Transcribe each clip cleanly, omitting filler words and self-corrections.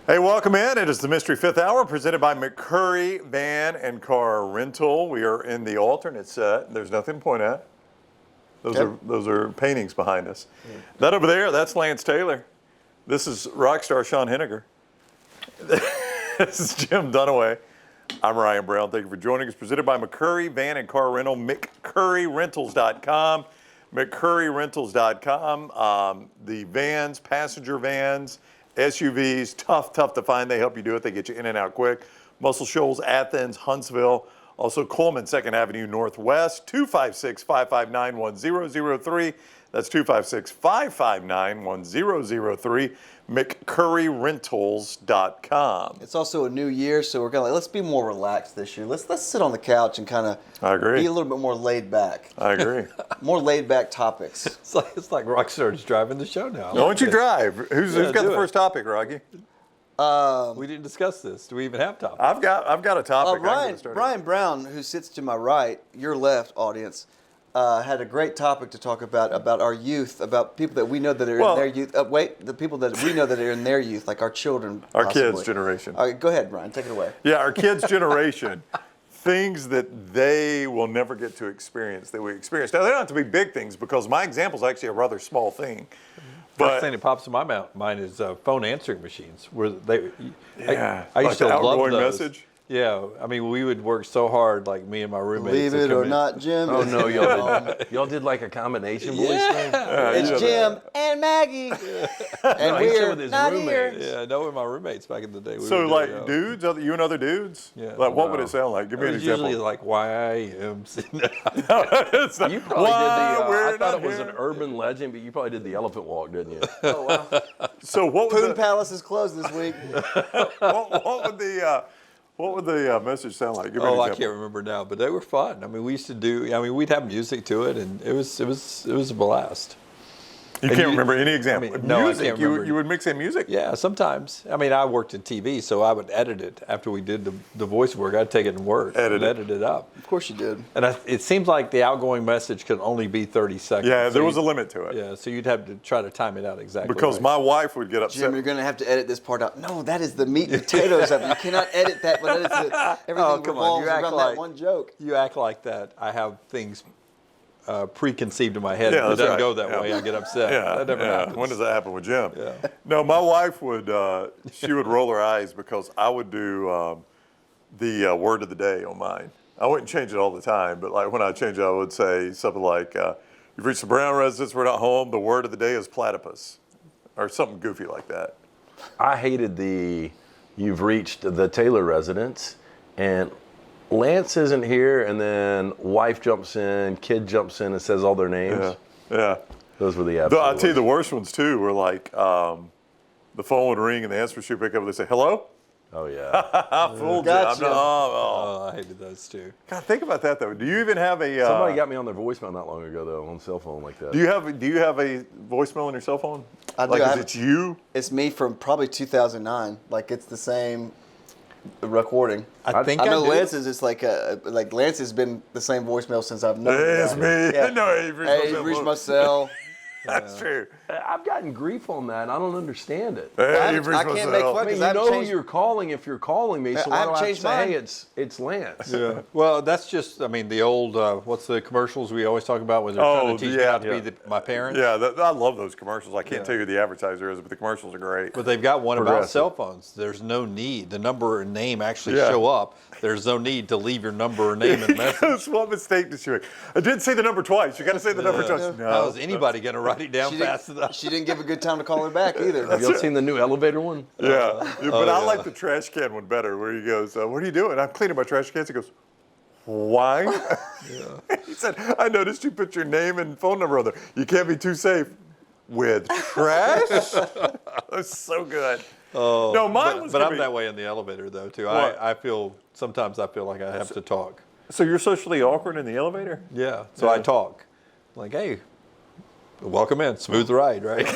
Hey, welcome in. It is the Mystery Fifth Hour presented by McCurry Van and Car Rental. We are in the alternate set. There's nothing to point at. Those are paintings behind us. Yeah. That over there, that's Lance Taylor. This is rock star Sean Henniger. This is Jim Dunaway. I'm Ryan Brown. Thank you for joining us. Presented by McCurry Van and Car Rental, McCurryRentals.com. McCurryRentals.com. The vans, passenger vans, SUVs, tough to find. They help you do it. They get you in and out quick. Muscle Shoals, Athens, Huntsville, also Coleman, 2nd Avenue Northwest, 256-559-1003. That's 256-559-1003, McCurryRentals.com. It's also a new year, so we're gonna let's be more relaxed this year. Let's sit on the couch and kind of be a little bit more laid back. I agree. More laid back topics. It's like Rockstar's driving the show now. Why don't you drive? Who's got the first topic, Rocky? We didn't discuss this. Do we even have topics? I've got a topic. Ryan Brown, who sits to my right, your left, audience, had a great topic to talk about our youth, about people that we know that are in their youth. The people that we know that are in their youth, like our children, our possibly. kids' generation. Go ahead, Ryan, take it away. Yeah, our kids' generation. Things that they will never get to experience that we experience. Now, they don't have to be big things because my example is actually a rather small thing. First thing that pops in my mind is phone answering machines. Where they, I used to love those. Message. Yeah, I mean, we would work so hard, like me and my roommates. Believe it or not, Jim. Oh no, y'all did like a combination voice thing. It's Jim and Maggie, and we're not here. Yeah, I know with my roommates back in the day. So like dudes, you and other dudes. Yeah. Like what would it sound like? Give me an example. Usually like YMCA. You probably did I thought it was an urban legend, but you probably did the elephant walk, didn't you? Oh wow. So what? Poon Palace is closed this week. What would the message sound like? I can't remember now, but they were fun. I mean, we used to do. I mean, we'd have music to it, and it was a blast. You can't remember any example. I mean, no, music, I can't remember. You would mix in music? Yeah, sometimes. I mean, I worked in TV, so I would edit it after we did the voice work. I'd take it and work, edit it up. Of course you did. And it seems like the outgoing message could only be 30 seconds. Yeah, there was a limit to it. Yeah, so you'd have to try to time it out exactly. Because my wife would get upset. Jim, you're going to have to edit this part out. No, that is the meat and potatoes of it. You cannot edit that, but that is everything revolves around that one joke. You act like that. I have things preconceived in my head. Yeah, if it doesn't go that way, I get upset. Yeah, that never happens. When does that happen with Jim? Yeah. No, my wife would, she would roll her eyes because I would do the word of the day on mine. I wouldn't change it all the time, but like when I change it, I would say something like, you've reached the Brown residence, we're not home, the word of the day is platypus, or something goofy like that. I hated you've reached the Taylor residence, and Lance isn't here, and then wife jumps in, kid jumps in and says all their names. Yeah. Those were the absolute I'll tell you the worst ones too were like the phone would ring and the answer machine would pick up and they say, hello? Oh yeah. I fooled Gotcha. you. I hated those too. God, think about that though. Do you even have a Somebody got me on their voicemail not long ago though, on cell phone like that. Do you have a voicemail on your cell phone? I do. Like is it you? It's me from probably 2009. Like it's the same recording. I think I know Lance's. It's like Lance has been the same voicemail since I've known him. It's me. Yeah. No, Hey, reached my cell. That's true. I've gotten grief on that. I don't understand it. Hey, I you've reached can't my make cell. fun I mean, you know who you're calling if you're calling me, so why do I have to say, hey, it's Lance? Yeah. Well, that's just, I mean, the old, what's the commercials we always talk about when they're trying to teach me how to be my parents? Yeah, I love those commercials. I can't tell you who the advertiser is, but the commercials are great. But they've got one about cell phones. There's no need. The number and name actually show up. There's no need to leave your number or name and message. What mistake did she make? I did say the number twice. You got to say the number twice. No. How is anybody going to write it down fast enough? She didn't give a good time to call her back either. Have y'all seen the new elevator one? Yeah, but I like the trash can one better where he goes, what are you doing? I'm cleaning my trash cans. He goes, wine? He said, I noticed you put your name and phone number on there. You can't be too safe with trash? That's so good. Oh, no, mine was but I'm that way in the elevator though too. Sometimes I feel like I have to talk. So you're socially awkward in the elevator? Yeah, so I talk. Like, hey, welcome in, smooth ride, right?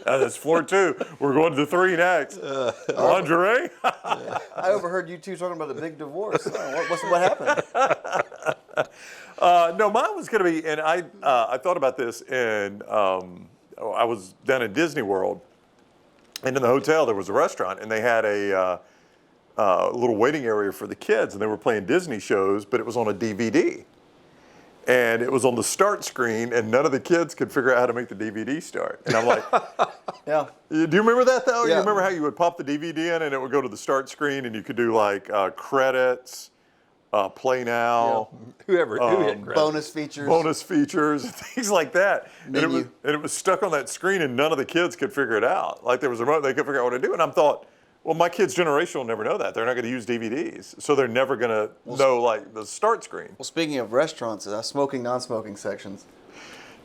That's floor 2. We're going to 3 next. Lingerie? I overheard you two talking about the big divorce. What happened? No, mine was going to be, and I thought about this, and I was down at Disney World, And in the hotel, there was a restaurant, and they had a little waiting area for the kids, and they were playing Disney shows, but it was on a DVD. And it was on the start screen, and none of the kids could figure out how to make the DVD start. And I'm like, Yeah. do you remember that, though? Yeah. You remember how you would pop the DVD in, and it would go to the start screen, and you could do, like, credits, play now. Who hit credits? Bonus features. Bonus features, things like that. And Menu. it was stuck on that screen, and none of the kids could figure it out. Like there was a remote, they couldn't figure out what to do. And I thought, well, my kids' generation will never know that. They're not going to use DVDs, so they're never going to know like the start screen. Well, speaking of restaurants, smoking, non-smoking sections.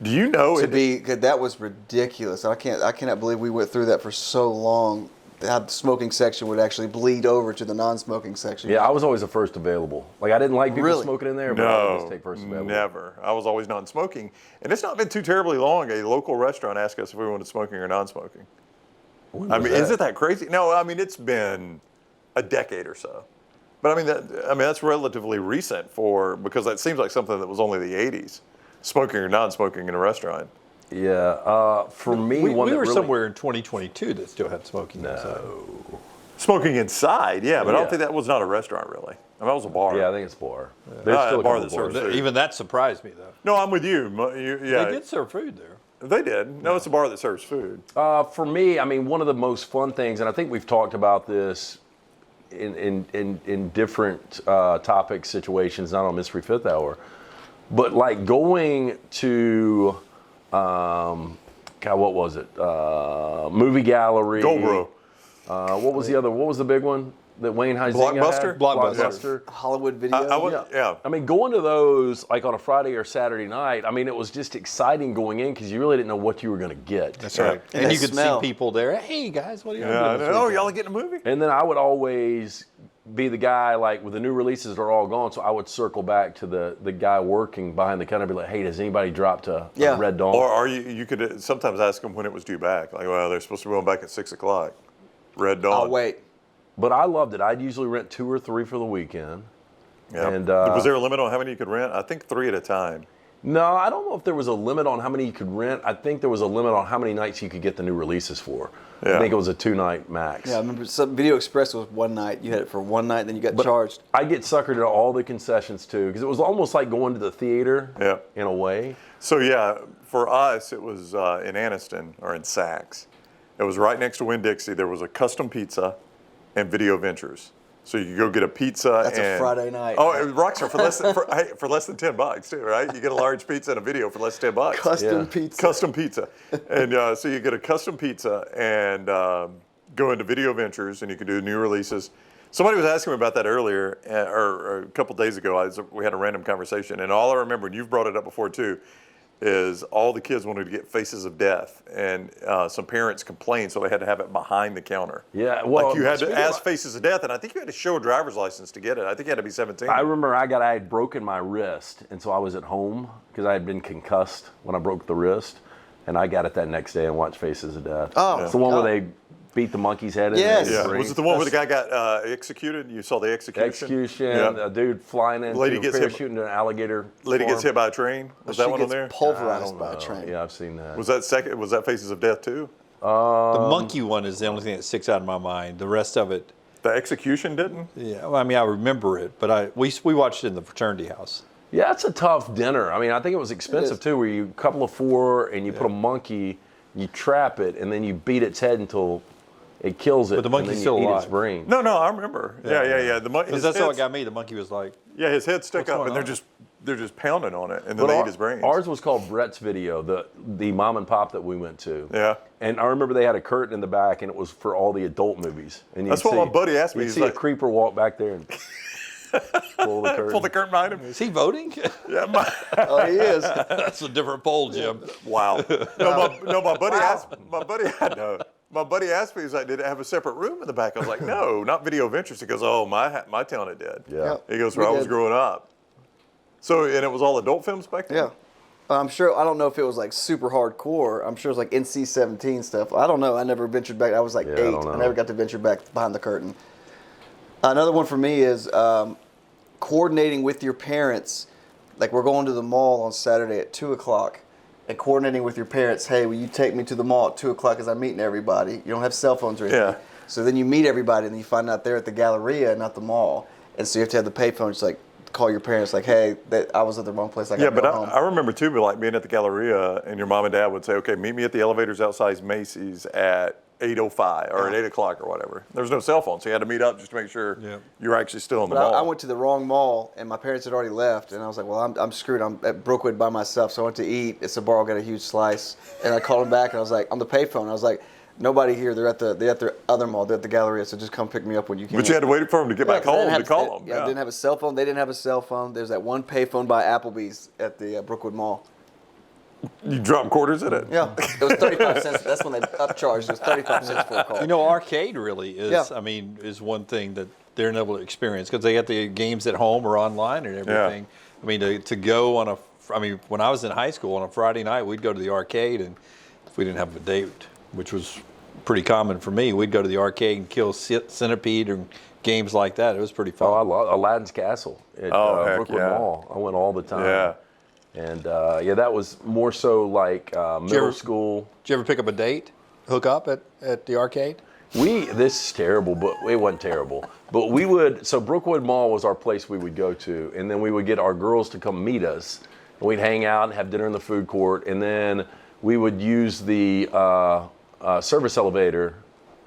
Do you know That was ridiculous. I cannot believe we went through that for so long. How the smoking section would actually bleed over to the non-smoking section. Yeah, I was always the first available. Like I didn't like people Really? smoking in there, but I would just No, take first available. never. I was always non-smoking, and it's not been too terribly long. A local restaurant asked us if we wanted smoking or non-smoking. When I was mean, that? isn't that crazy? No, I mean it's been a decade or so, but I mean that's relatively recent because that seems like something that was only the '80s, smoking or non-smoking in a restaurant. Yeah, for me, We one that were really, somewhere in 2022 that still had smoking inside. Smoking inside, yeah, but I Yeah. don't think that was not a restaurant really. I mean, that was a bar. Yeah, I think it's bar. There's Ah, still a bar couple that serves bars. food. Even that surprised me, though. No, I'm with you. Yeah, They did serve food there. They did. No, it's a bar that serves food. For me, I mean, one of the most fun things, and I think we've talked about this in different topic situations, not on Mystery Fifth Hour, but like going to, God, what was it? Movie gallery. GoPro. What was the other? What was the big one that Wayne Huizinga Blockbuster? had? Blockbuster. Hollywood Video. I would, yeah. I mean, going to those like on a Friday or Saturday night, I mean, it was just exciting going in because you really didn't know what you were going to get. That's right. And And that you could smell. see people there. Hey, guys, what are you Yeah, doing? oh, y'all getting a movie? And then I would always be the guy, like, with the new releases are all gone, so I would circle back to the guy working behind the counter and be like, hey, does anybody drop to Yeah. Red Dawn? Or are you could sometimes ask them when it was due back. Like, well, they're supposed to be going back at 6 o'clock. Red Dawn. I'll wait. But I loved it. I'd usually rent 2 or 3 for the weekend. Yeah. And, was there a limit on how many you could rent? I think 3 at a time. No, I don't know if there was a limit on how many you could rent. I think there was a limit on how many nights you could get the new releases for. Yeah. I think it was a 2-night max. Yeah, I remember Video Express was one night. You had it for one night, then you got charged. I get suckered into all the concessions too, because it was almost like going to the theater Yeah. in a way. So yeah, for us, it was in Anniston or in Saks. It was right next to Winn-Dixie. There was a custom pizza and Video Ventures. So you could go get a pizza. That's a Friday night. Oh, it rocks for less than for less than $10 too, right? You get a large pizza and a video for less than $10. Custom Yeah. pizza. Custom pizza, and so you get a custom pizza and go into Video Ventures, and you can do new releases. Somebody was asking me about that earlier, or a couple days ago. We had a random conversation, and all I remember, and you've brought it up before too, is all the kids wanted to get Faces of Death, and some parents complained, so they had to have it behind the counter. Yeah, well, like you had to speaking ask of- Faces of Death, and I think you had to show a driver's license to get it. I think you had to be 17. I remember I had broken my wrist, and so I was at home because I had been concussed when I broke the wrist, and I got it that next day and watched Faces of Death. Oh, it's the one God. where they beat the monkey's head in. Yes. and Yeah. the Was it the one where the guy got executed? You saw the execution? execution? Yeah. A dude flying into Lady a gets hit- parachute into an alligator. Lady gets farm. hit by a train. Was that She one on gets there? I pulverized don't by a know. train. Yeah, I've seen that. Was that Faces of Death too? The monkey one is the only thing that sticks out in my mind. The rest of it, The execution didn't? yeah. Well, I mean, I remember it, but we watched it in the fraternity house. Yeah, it's a tough dinner. I mean, I think it was expensive is. too, where you couple of 4 and you put a monkey, you trap it, and then you beat its head until it kills it. But the monkey's and then still you eat alive. its brain. No, I remember. Yeah. The monkey. Because that's what got me. The monkey was like, Yeah, his head stuck What's up, going and on? they're just pounding on it, and then But they eat his brains. Ours was called Brett's Video, the mom and pop that we went to. Yeah. And I remember they had a curtain in the back, and it was for all the adult movies. And you'd That's what my buddy asked me. You'd He's see like- a creeper walk back there and pull the curtain. Pull the curtain behind him. is he voting? Yeah, Oh, he is. That's a different poll, Jim. wow. No, my buddy asked. My buddy asked me. He's like, "Did it have a separate room in the back?" I was like, "No, not Video Ventures." He goes, "Oh, my town it did." Yeah. He goes, We "Where I was did. growing up." So, and it was all adult films back then. Yeah. I'm sure, I don't know if it was like super hardcore. I'm sure it was like NC-17 stuff. I don't know. I never ventured back. I was like Yeah, I 8. don't know. I never got to venture back behind the curtain. Another one for me is coordinating with your parents. Like we're going to the mall on Saturday at 2 o'clock. and coordinating with your parents. Hey, will you take me to the mall at 2:00 as I'm meeting everybody? You don't have cell phones or anything. Yeah. So then you meet everybody, and then you find out they're at the Galleria, not the mall. And so you have to have the payphone. Just like call your parents, like, hey, I was at the wrong place. I got to go home. I remember too, like being at the Galleria, and your mom and dad would say, okay, meet me at the elevators outside Macy's at 8:05 or at 8:00 or whatever. There was no cell phone, so you had to meet up just to make sure you were actually still in the mall. I went to the wrong mall, and my parents had already left, and I was like, well, I'm screwed. I'm at Brookwood by myself, so I went to eat. It's a bar. I got a huge slice, and I called them back, and I was like, on the payphone, I was like, nobody here. They're at the other mall. They're at the Galleria, so just come pick me up when you can. But you had to wait for them to get back home to call them. Yeah, I didn't have a cell phone. They didn't have a cell phone. There's that one payphone by Applebee's at the Brookwood Mall. You dropped quarters in it. Yeah, it was 35 cents. That's when they upcharged. It was 35 cents for a call. You know, arcade really is. Yeah. I mean, is one thing that they're able to experience because they got the games at home or online and everything. I mean, to go on when I was in high school on a Friday night, we'd go to the arcade, and if we didn't have a date, which was pretty common for me, we'd go to the arcade and kill Centipede and games like that. It was pretty fun. Oh, I love Aladdin's Castle at Brookwood Mall. I went all the time. Yeah. And that was more so like middle school. Did you ever pick up a date, hook up at the arcade? This is terrible, but it wasn't terrible. But so Brookwood Mall was our place we would go to, and then we would get our girls to come meet us, and we'd hang out and have dinner in the food court, and then we would use the service elevator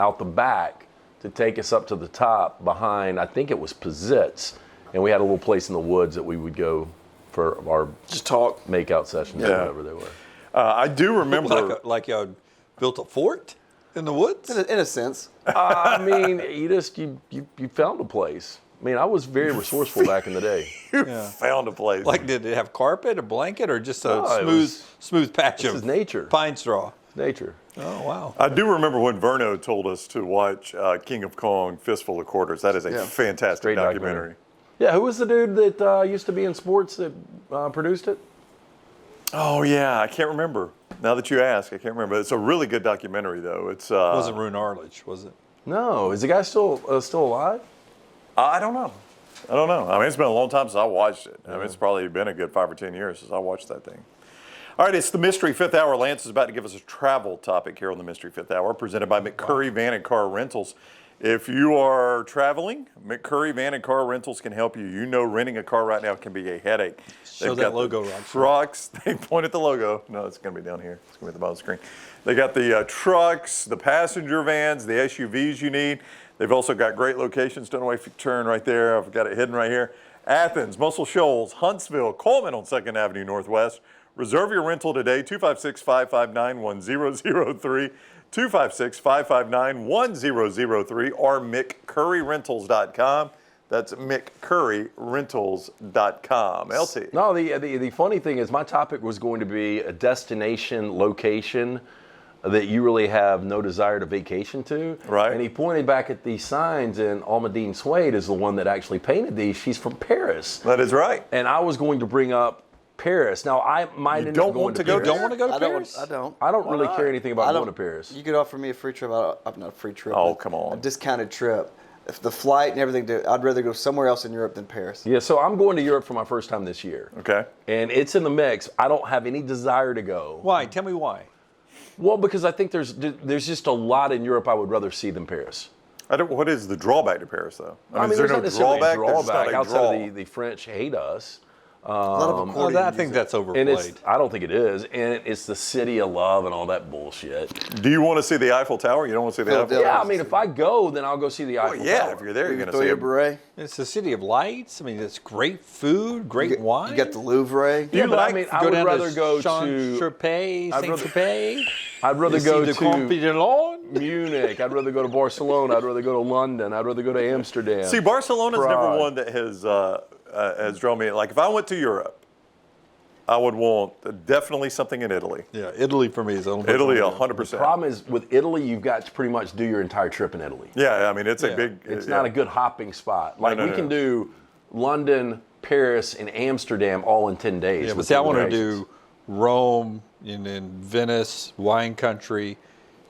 out the back to take us up to the top behind, I think it was Pizzitz, and we had a little place in the woods that we would go for our just talk, make-out sessions, or whatever they were. I do remember. Like you built a fort in the woods? in a sense. I mean, you found a place. I mean, I was very resourceful back in the day. You found a place. Like, did it have carpet, a blanket, or just a No, smooth patch This of is nature. pine straw? Nature. Oh, wow. I do remember when Verno told us to watch King of Kong, Fistful of Quarters. That is a fantastic Great documentary. Yeah, who was the dude that used to be in sports that produced it? Oh, yeah, I can't remember. Now that you ask, I can't remember. It's a really good documentary, though. It wasn't Rune Arledge, was it? No, is the guy still alive? I don't know. I mean, it's been a long time since I watched it. I mean, it's probably been a good 5 or 10 years since I watched that thing. All right, it's the Mystery Fifth Hour. Lance is about to give us a travel topic here on the Mystery Fifth Hour, presented by McCurry Van Car Rentals. If you are traveling, McCurry Van Car Rentals can help you. You know, renting a car right now can be a headache. Show that logo, Rob. Trucks. They point at the logo. No, it's going to be down here. It's going to be at the bottom of the screen. They got the trucks, the passenger vans, the SUVs you need. They've also got great locations. Don't know if you turn right there. I've got it hidden right here. Athens, Muscle Shoals, Huntsville, Coleman on 2nd Avenue Northwest. Reserve your rental today, 256-559-1003, 256-559-1003, or McCurryRentals.com. That's McCurryRentals.com. LT. No, the funny thing is my topic was going to be a destination location that you really have no desire to vacation to. Right. And he pointed back at these signs, and Almadine Suede is the one that actually painted these. She's from Paris. That is right. And I was going to bring up Paris. Now, I might end up going to Paris. Don't want to go to Paris? I don't. I don't really care anything about going to Paris. You could offer me a free trip. Not a free trip. Oh, but come on. A discounted trip. If the flight and everything, I'd rather go somewhere else in Europe than Paris. Yeah, so I'm going to Europe for my first time this year. Okay. And it's in the mix. I don't have any desire to go. Why? Tell me why. Well, because I think there's just a lot in Europe I would rather see than Paris. What is the drawback to Paris, though? I mean, is there there's not necessarily a There's just not a outside of the French hate us. A lot of accordion I think that's overplayed. And I don't think it is. And it's the city of love and all that bullshit. Do you want to see the Eiffel Tower? You don't want to see the Eiffel Tower? Yeah, I mean, if I go, then I'll go see the Eiffel Tower. If you're there, you're going to Throw see your it. beret. It's the city of lights. I mean, it's great food, great wine. You got the Louvre. Yeah, but I mean, I would down rather to go to Saint-Tropez. I'd rather go to Campidolon. Munich. I'd rather go to Barcelona. I'd rather go to London. I'd rather go to Amsterdam. See, Barcelona's Prague. never one that has drawn me. Like, if I went to Europe, I would want definitely something in Italy. Yeah, Italy for me is the only place Italy, I wanna go. 100%. Problem is, with Italy, you've got to pretty much do your entire trip in Italy. Yeah, I mean, it's a big. It's not a good hopping spot. Like, no, we can do London, Paris, and Amsterdam all in 10 days. Yeah, but with see, I want to accommodations. do Rome and then Venice, wine country,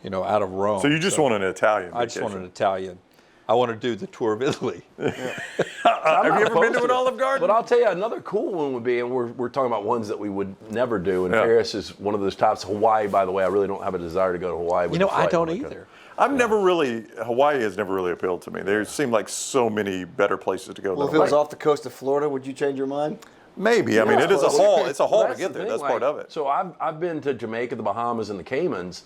out of Rome. So you just want an Italian I just want vacation. an Italian. I want to do the tour of Italy. Have you ever been to an Olive Garden? But I'll tell you, another cool one would be, and we're talking about ones that we would never do, and Paris is one of those tops. Hawaii, by the way, I really don't have a desire to go to Hawaii. You know, I don't either. Hawaii has never really appealed to me. There seem like so many better places to go Well, than if it was Hawaii. off the coast of Florida, would you change your mind? Maybe. I mean, it is a haul. It's a haul to That's get the there. thing, That's part of it. So I've been to Jamaica, the Bahamas, and the Caymans,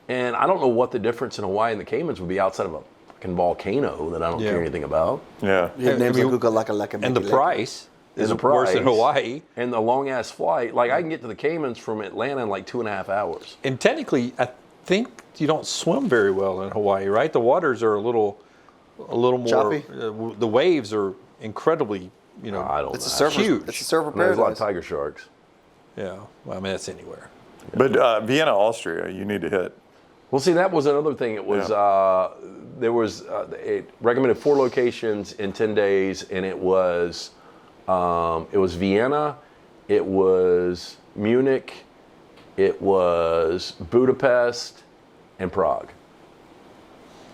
and I don't know what the difference in Hawaii and the Caymans would be outside of a fucking volcano that I don't care anything about. Yeah. You have names I mean, like Luka Laka And the price is the worse than price. Hawaii. And the long ass flight, like I can get to the Caymans from Atlanta in like 2.5 hours. And technically, I think you don't swim very well in Hawaii, right? The waters are a little more Choppy? The waves are incredibly, you know. I don't It's a know. surfer. huge. It's a surfer There's a lot of paradise. tiger sharks. Yeah, well, I mean that's anywhere. But Vienna, Austria, you need to hit. Well, see, that was another thing. It was there was it recommended 4 locations in 10 days, and it was Vienna, it was Munich, it was Budapest, and Prague.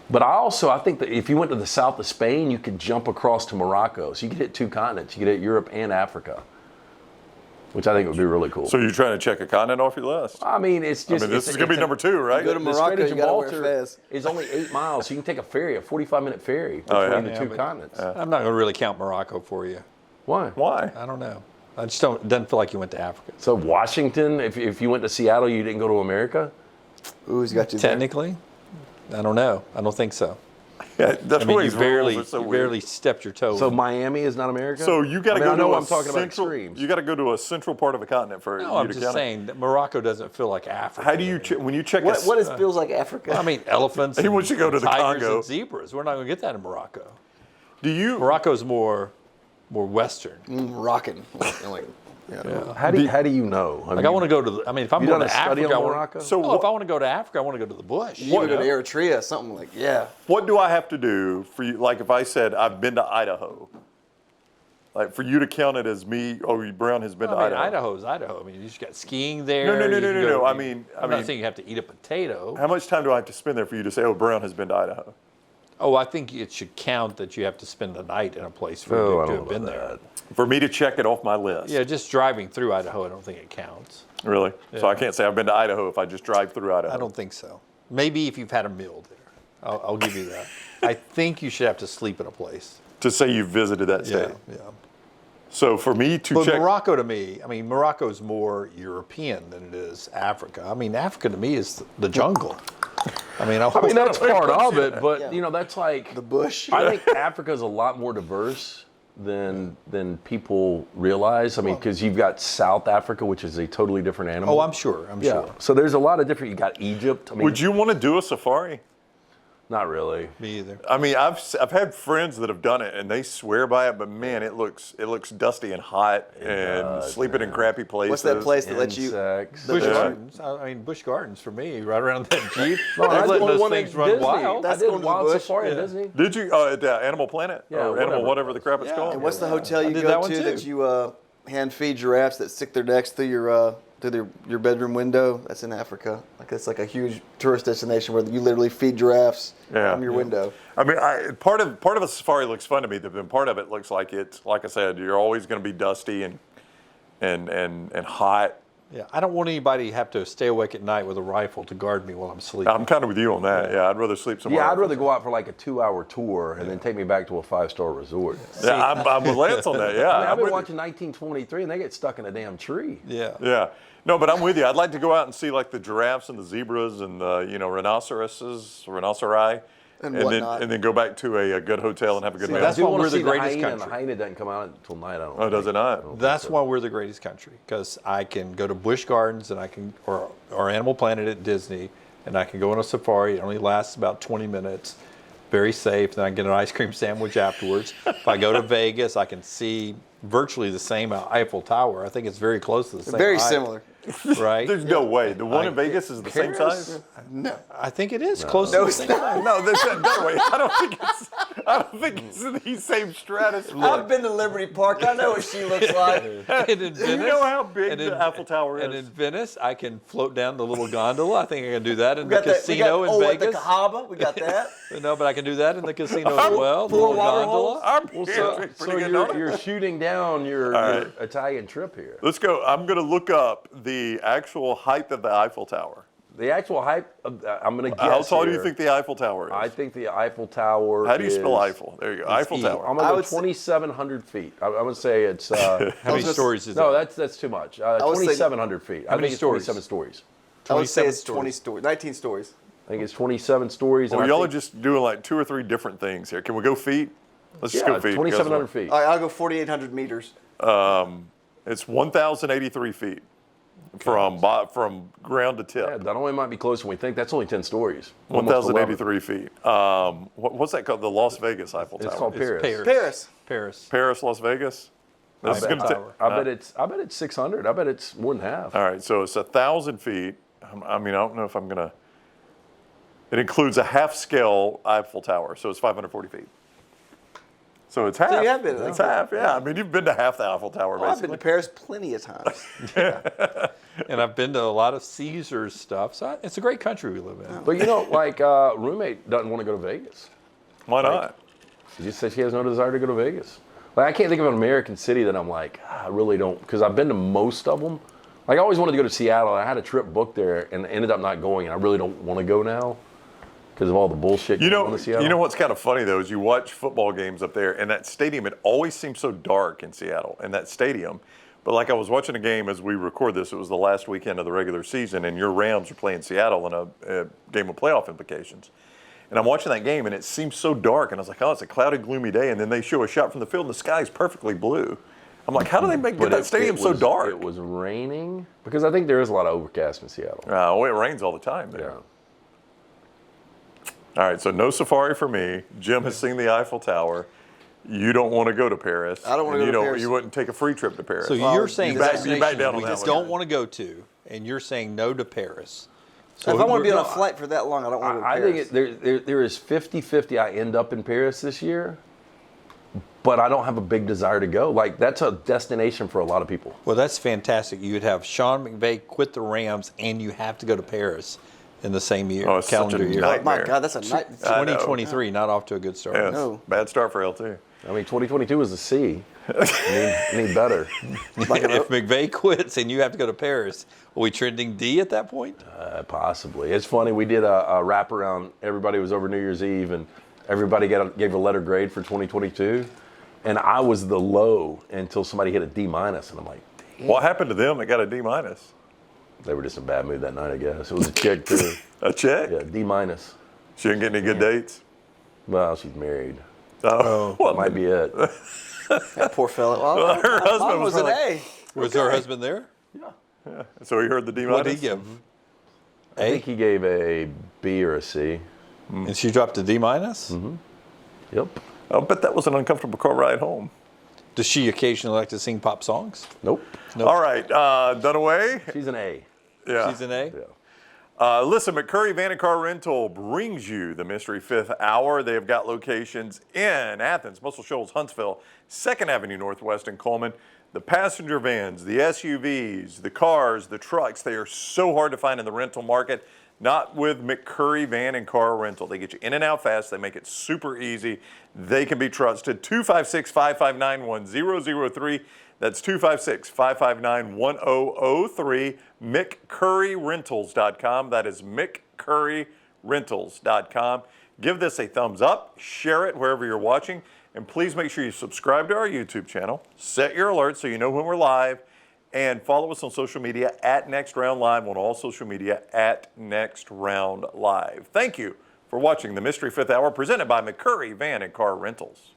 But I think that if you went to the south of Spain, you could jump across to Morocco, so you could hit 2 continents. You could hit Europe and Africa, which I think would be really cool. So you're trying to check a continent off your list? I mean, it's just. This is going to be number 2, right? Go to The Morocco, Strait of you gotta wear Gibraltar fez. is only 8 miles, so you can take a ferry, a 45-minute ferry between yeah. the 2 continents. I'm not going to really count Morocco for you. Why? Why? I don't know. I just don't. It doesn't feel like you went to Africa. So Washington, if you went to Seattle, you didn't go to America? Ooh, he's got you there. Technically, I don't know. I don't think so. Yeah, that's I mean, why you these rules are so you weird. barely stepped your toe. So Miami is not America? So you got to go I know to a I'm talking about central. extremes. You got to go to a central part of a continent for no, you I'm to just count it. saying that Morocco doesn't feel like Africa. How do you when you check? What is feels like Africa? I mean, elephants. He wants you to go to the tigers Congo. and zebras. We're not going to get that in Morocco. Do you? Morocco's more Western. Rocking. How do you know? Like I want to go to. I mean, if I'm You going done to a study Africa, on I want. Morocco? So If I want to go to Africa, I want to go to the bush. You go to Eritrea, something like What do I have to do for you? Like if I said I've been to Idaho, like for you to count it as me. Oh, Brown has been to I mean, Idaho. Idaho's Idaho. I mean, you just got skiing there. No. you can go- I I'm mean, not saying you have to eat a potato. how much time do I have to spend there for you to say, oh, Brown has been to Idaho? Oh, I think it should count that you have to spend the night in a place for Oh, you I to don't have know been there. that. For me to check it off my list. Yeah, just driving through Idaho, I don't think it counts. Really? So I can't say I've been to Idaho if I just drive through Idaho. I don't think so. Maybe if you've had a meal there, I'll give you that. I think you should have to sleep in a place. To say you visited that state. Yeah. So for me to But check. Morocco to me, I mean, Morocco's more European than it is Africa. I mean, Africa to me is the jungle. I mean, that's part of it, but that's like the bush. I think Africa is a lot more diverse than people realize. I mean, because you've got South Africa, which is a totally different animal. Oh, I'm sure. I'm sure. So there's a lot of different. You got Egypt. I mean, Would you want to do a safari? Not really. Me either. I mean, I've had friends that have done it and they swear by it, but man, it looks dusty and hot and sleeping in crappy places. What's that place that lets you? Insects. Busch Yeah. Gardens. I mean, Busch Gardens for me, right around that Jeep. No, They're that's letting the those one things at run Disney. wild. That's I did going to the Wild bush. Safari at Yeah. Disney. Did you at Animal Planet? Yeah, or Animal whatever whatever it the crap it's Yeah. called? And what's the hotel you did go that one to too. that you hand feed giraffes that stick their necks through your bedroom window? That's in Africa. Like it's like a huge tourist destination where you literally feed giraffes from your window. I mean, part of a safari looks fun to me, but part of it looks like it's like I said, you're always going to be dusty and hot. Yeah, I don't want anybody to have to stay awake at night with a rifle to guard me while I'm sleeping. I'm kind of with you on that. Yeah, I'd rather sleep somewhere. Yeah, I'd else. rather go out for like a 2-hour tour and then take me back to a 5-star resort. Yeah, I'm with Lance on that. Yeah, I mean, I've I'm been with watching 1923 and they get stuck in a damn tree. Yeah. you. Yeah, no, but I'm with you. I'd like to go out and see like the giraffes and the zebras and the rhinoceri, And then whatnot. and then go back to a good hotel and have a good meal. that's I do why want we're to the see the greatest hyena, and the country. hyena doesn't come out until night, I don't Oh, does think. it not? That's why we're the greatest country, because I can go to Busch Gardens and I can, or Animal Planet at Disney, and I can go on a safari. It only lasts about 20 minutes, very safe. Then I get an ice cream sandwich afterwards. If I go to Vegas, I can see virtually the same Eiffel Tower. I think it's very close to the same. Very height, similar. right? There's no way. The one in Vegas is the same Paris? size? No. I think it is close to No, the it's same. not. No, there's no way. I don't think it's. I don't think it's in the same stratosphere. I've been to Liberty Park. I know what she looks like. And in Venice, You know how big and the Eiffel Tower is. And in Venice, I can float down the little gondola. I think I can do that in We the got that. casino We in got, at Vegas. the Cahaba, we got that. No, but I can do that in the casino as well. The Four little water gondola. I'm Well, here. so you're shooting down your Italian trip here. Let's go. I'm going to look up the actual height of the Eiffel Tower. The actual height, I'm going to guess. How tall do here. you think the Eiffel Tower is? I think the Eiffel Tower. How do you spell is- Eiffel? There you go. Eiffel E. Tower. I'm I going to would go say- 2,700 feet. I would say it's. How many just- stories is No, it? that's too much. would say- 2,700 feet. I many think it's stories? 27 stories. I would say 27 it's 20 stories, 19 stories. I think it's 27 stories. and Well, I y'all are think- just doing like 2 or 3 different things here. Can we go feet? Let's just yeah, go feet. 2,700 feet. All right, I'll go 4,800 meters. It's 1,083 feet from ground to Yeah, tip. that only might be closer than we think. That's only 10 stories. 1,083 feet. What's that called? The Las Vegas Eiffel Tower. It's called Paris. Paris. Paris. Paris, Las Vegas. This is bet gonna Tower. I bet it's 600. I bet it's more than half. All right, so it's 1,000 feet. I mean, I don't know if I'm gonna. It includes a half-scale Eiffel Tower, so it's 540 feet. So it's half. you have been. It's half. Yeah, I mean, you've been to half the Eiffel Tower, Well, I've been basically. to Paris plenty of times. And I've been to a lot of Caesars stuff. So it's a great country we live in. But you know, like roommate doesn't want to go to Vegas. Why not? She just said she has no desire to go to Vegas. Like I can't think of an American city that I'm like, I really don't, because I've been to most of them. Like I always wanted to go to Seattle. I had a trip booked there and ended up not going. And I really don't want to go now because of all the bullshit You going on know, in Seattle. you know what's kind of funny though is you watch football games up there, and that stadium. It always seems so dark in Seattle, in that stadium. But like I was watching a game as we record this. It was the last weekend of the regular season, and your Rams are playing Seattle in a game of playoff implications. And I'm watching that game, and it seems so dark. And I was like, oh, it's a cloudy, gloomy day. And then they show a shot from the field, and the sky's perfectly blue. I'm like, how do they get that stadium so dark? It was raining because I think there is a lot of overcast in Seattle. Oh, it rains all the time there. Yeah. All right, so no safari for me. Jim has seen the Eiffel Tower. You don't want to go to Paris. I don't wanna and go to Paris. You wouldn't take a free trip to Paris. So you're saying you back destinations down on we that just one. don't want to go to, and you're saying no to Paris. So if I want to be on a we're- flight for that long, I don't want to go to I Paris. think there is 50-50 I end up in Paris this year, but I don't have a big desire to go. Like, that's a destination for a lot of people. Well, that's fantastic. You would have Sean McVay quit the Rams, and you have to go to Paris in the same year, Oh, it's such calendar a year. night- Oh, my nightmare. God, that's a night. I know. 2023, not off to a good start. Yes. No. Bad start for LT. I mean, 2022 is a C. I need better. If McVay quits and you have to go to Paris, are we trending D at that point? Possibly. It's funny. We did a wraparound. Everybody was over New Year's Eve, and everybody gave a letter grade for 2022. And I was the low until somebody hit a D minus, and I'm like, damn. What happened to them that got a D minus? They were just in a bad mood that night, I guess. It was a chick too. A check? Yeah, D minus. She didn't get any good dates? Well, she's married. Oh, well, That might be it. That poor fella. Well, her husband mine was was an like, A. Was her husband there? so he heard the D minus? What did he give? I think he gave a B or a C. And she dropped a D minus? Yep. I'll bet that was an uncomfortable car ride home. Does she occasionally like to sing pop songs? Nope. Nope. All right, Dunaway. She's an A. Yeah. She's an A? Yeah. Listen, McCurry Van Car Rental brings you the Mystery Fifth Hour. They have got locations in Athens, Muscle Shoals, Huntsville, 2nd Avenue Northwest in Coleman. The passenger vans, the SUVs, the cars, the trucks, they are so hard to find in the rental market. Not with McCurry Van and Car Rental. They get you in and out fast. They make it super easy. They can be trusted. 256-559-1003. That's 256-559-1003. McCurryRentals.com. That is McCurryRentals.com. Give this a thumbs up. Share it wherever you're watching. And please make sure you subscribe to our YouTube channel. Set your alerts so you know when we're live. And follow us on social media at Next Round Live, on all social media at Next Round Live. Thank you for watching the Mystery Fifth Hour presented by McCurry Van and Car Rentals.